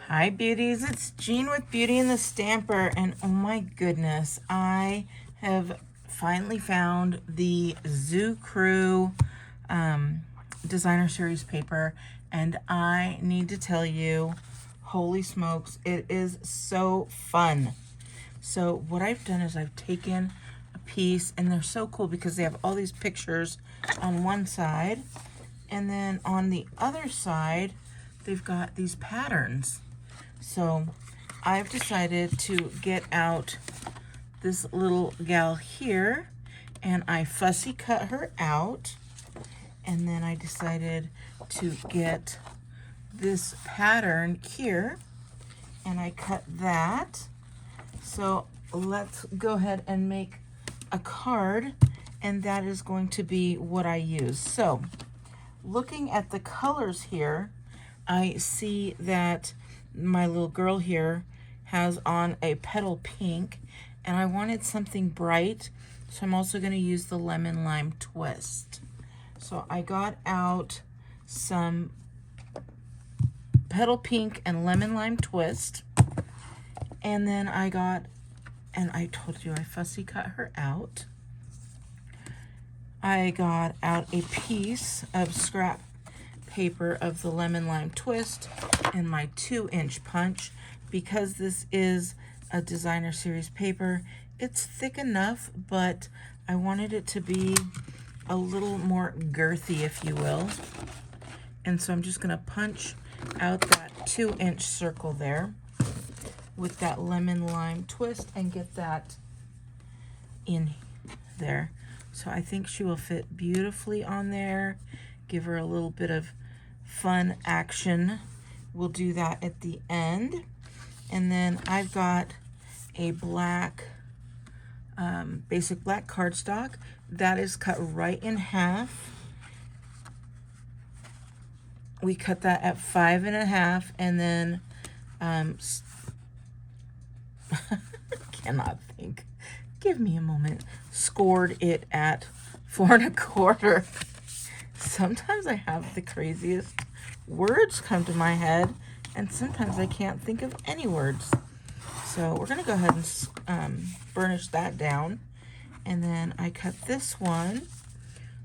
Hi beauties, it's Jean with Beauty and the Stamper, and oh my goodness, I have finally found the Zoo Crew designer series paper, and I need to tell you, holy smokes, it is so fun. So what I've done is I've taken a piece, and they're so cool because they have all these pictures on one side, and then on the other side they've got these patterns. So I've decided to get out this little gal here, and I fussy cut her out, and then I decided to get this pattern here, and I cut that. So let's go ahead and make a card, and that is going to be what I use. So looking at the colors here, I see that my little girl here has on a petal pink, and I wanted something bright, so I'm also going to use the lemon lime twist. So I got out some petal pink and lemon lime twist, and then I told you I fussy cut her out. I got out a piece of scrap paper of the lemon lime twist and my 2-inch punch. Because this is a designer series paper, it's thick enough, but I wanted it to be a little more girthy, if you will. And so I'm just going to punch out that 2-inch circle there with that lemon lime twist and get that in there. So I think she will fit beautifully on there. Give her a little bit of fun action. We'll do that at the end. And then I've got a black, basic black cardstock that is cut right in half. We cut that at 5.5, and then cannot think. Give me a moment. Scored it at 4.25. Sometimes I have the craziest words come to my head, and sometimes I can't think of any words. So we're going to go ahead and burnish that down. And then I cut this one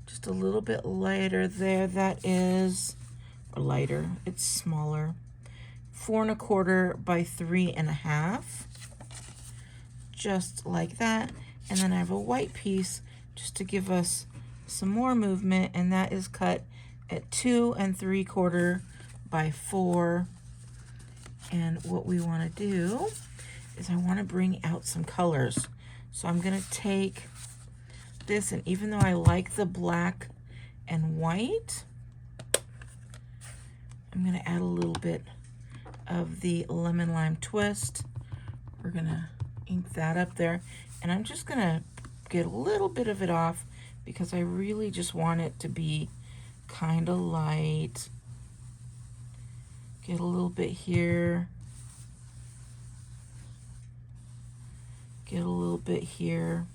just a little bit lighter there. That is, or lighter, it's smaller. 4.25 by 3.5. Just like that. And then I have a white piece just to give us some more movement, and that is cut at 2.75 by 4. And what we want to do is I want to bring out some colors. So I'm going to take this, and even though I like the black and white, I'm going to add a little bit of the lemon lime twist. We're going to ink that up there, and I'm just going to get a little bit of it off because I really just want it to be kind of light. Get a little bit here. Get a little bit here.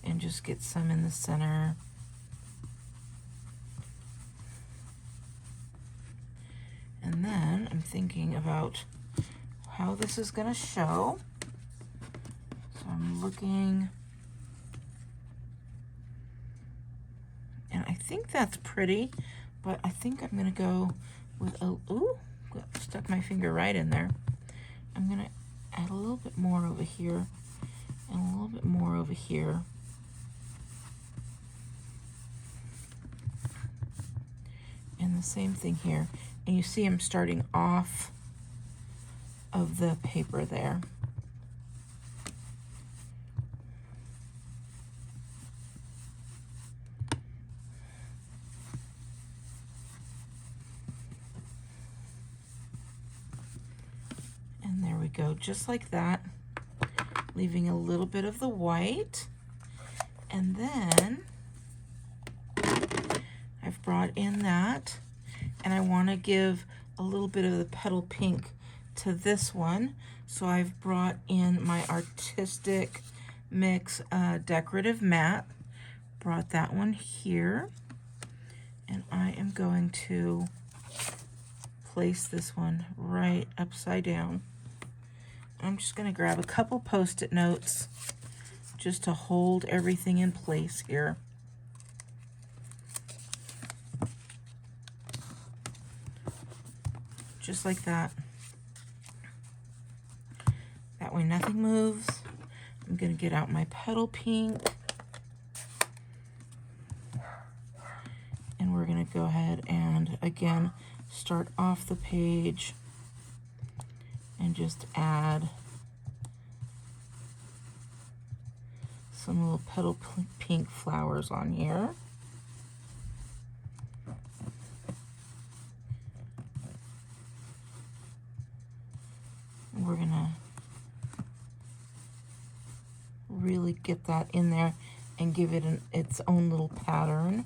And just get some in the center. And then I'm thinking about how this is going to show. So I'm looking, and I think that's pretty, but I think I'm going to go with a, ooh, stuck my finger right in there. I'm going to add a little bit more over here and a little bit more over here. And the same thing here. And you see I'm starting off of the paper there. And there we go, just like that, leaving a little bit of the white. And then I've brought in that, and I want to give a little bit of the petal pink to this one. So I've brought in my Artistic Mix Decorative Matte brought that one here, and I am going to place this one right upside down. I'm just going to grab a couple Post-it notes just to hold everything in place here. Just like that. That way nothing moves. I'm going to get out my petal pink. And we're going to go ahead and, again, start off the page and just add some little petal pink flowers on here. And we're going to really get that in there and give it its own little pattern.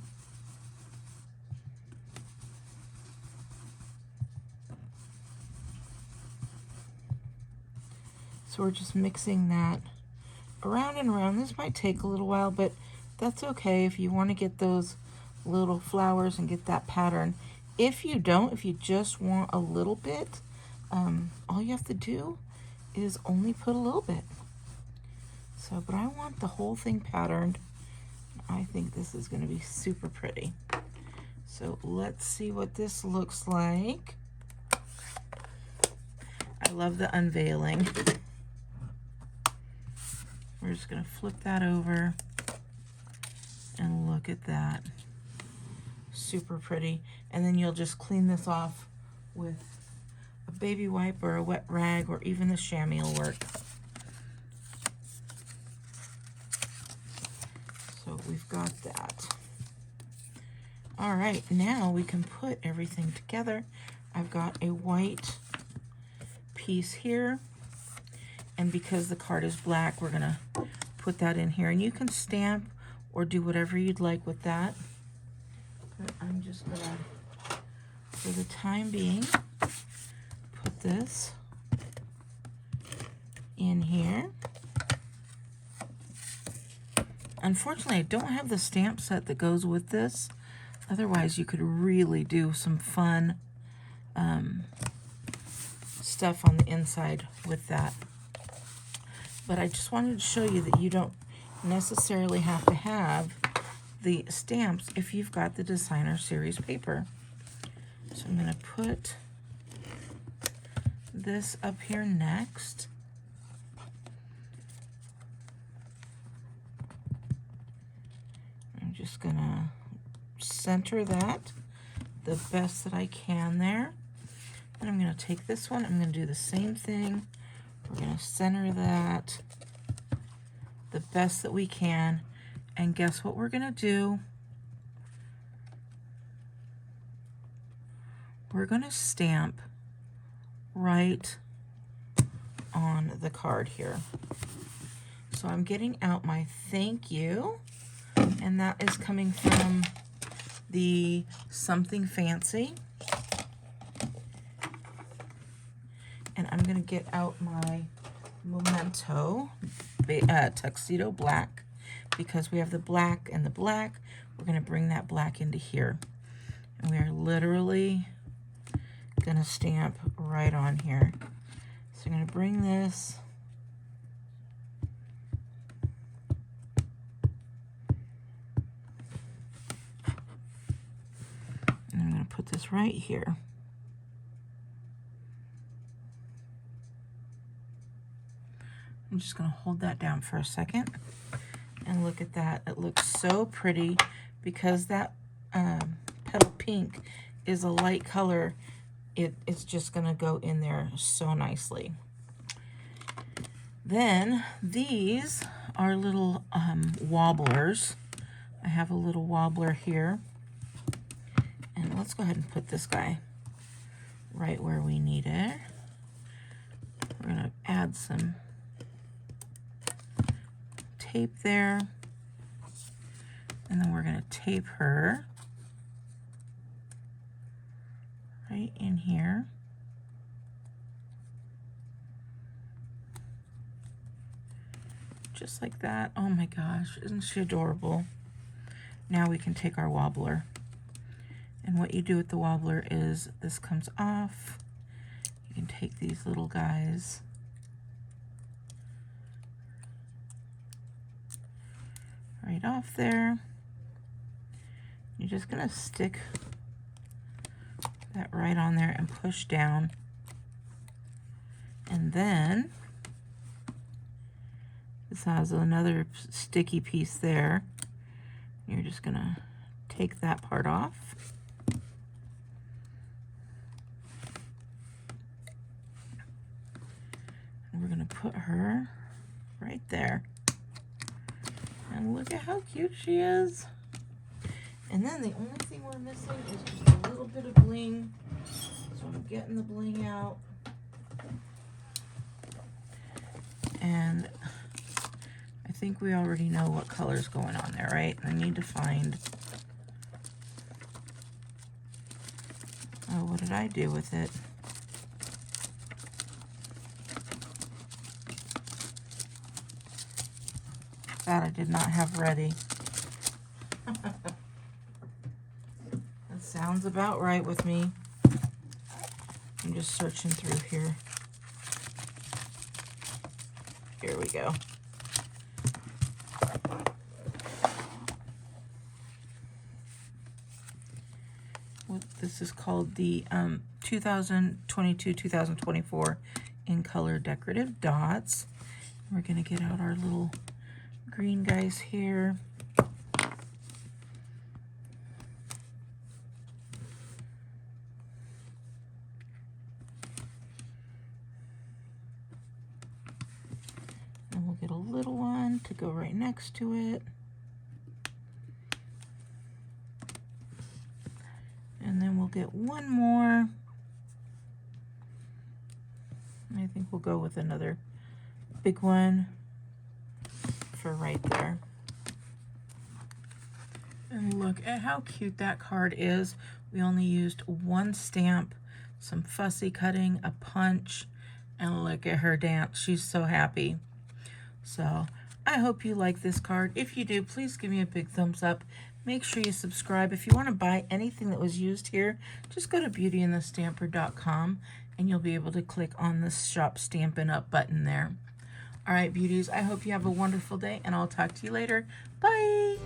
So we're just mixing that around and around. This might take a little while, but that's okay if you want to get those little flowers and get that pattern. If you don't, if you just want a little bit, all you have to do is only put a little bit. So, but I want the whole thing patterned. I think this is going to be super pretty. So let's see what this looks like. I love the unveiling. We're just going to flip that over and look at that. Super pretty. And then you'll just clean this off with a baby wipe or a wet rag, or even the chamois will work. So we've got that. All right, now we can put everything together. I've got a white piece here, and because the card is black, we're gonna put that in here, and you can stamp or do whatever you'd like with that. But I'm just gonna, for the time being, put this in here. Unfortunately, I don't have the stamp set that goes with this. Otherwise, you could really do some fun stuff on the inside with that. But I just wanted to show you that you don't necessarily have to have the stamps if you've got the designer series paper. So I'm going to put this up here next. I'm just going to center that the best that I can there. And I'm going to take this one, I'm going to do the same thing. We're going to center that the best that we can. And guess what we're going to do? We're going to stamp right on the card here. So I'm getting out my thank you, and that is coming from the Something Fancy. And I'm going to get out my Memento Tuxedo Black, because we have the black and the black. We're going to bring that black into here. And we are literally going to stamp right on here. So I'm going to bring this. And I'm going to put this right here. I'm just going to hold that down for a second and look at that. It looks so pretty because that petal pink is a light color. It's just going to go in there so nicely. Then these are little wobblers. I have a little wobbler here. And let's go ahead and put this guy right where we need it. We're going to add some tape there, and then we're going to tape her right in here. Just like that. Oh my gosh, isn't she adorable? Now we can take our wobbler. And what you do with the wobbler is this comes off. You can take these little guys right off there. You're just gonna stick that right on there and push down. And then this has another sticky piece there. You're just gonna take that part off. And we're gonna put her right there. And look at how cute she is. And then the only thing we're missing is just a little bit of bling. So I'm getting the bling out. And I think we already know what color's going on there, right? I need to find, oh, what did I do with it? That I did not have ready. That sounds about right with me. I'm just searching through here. Here we go. This is called the 2022-2024 in color decorative dots. We're going to get out our little green guys here. And we'll get a little one to go right next to it. And then we'll get one more. I think we'll go with another big one for right there. And look at how cute that card is. We only used one stamp, some fussy cutting, a punch, and look at her dance. She's so happy. So I hope you like this card. If you do, please give me a big thumbs up. Make sure you subscribe. If you want to buy anything that was used here, just go to BeautyandtheStamper.com and you'll be able to click on the Shop Stampin' Up button there. All right, beauties, I hope you have a wonderful day, and I'll talk to you later. Bye.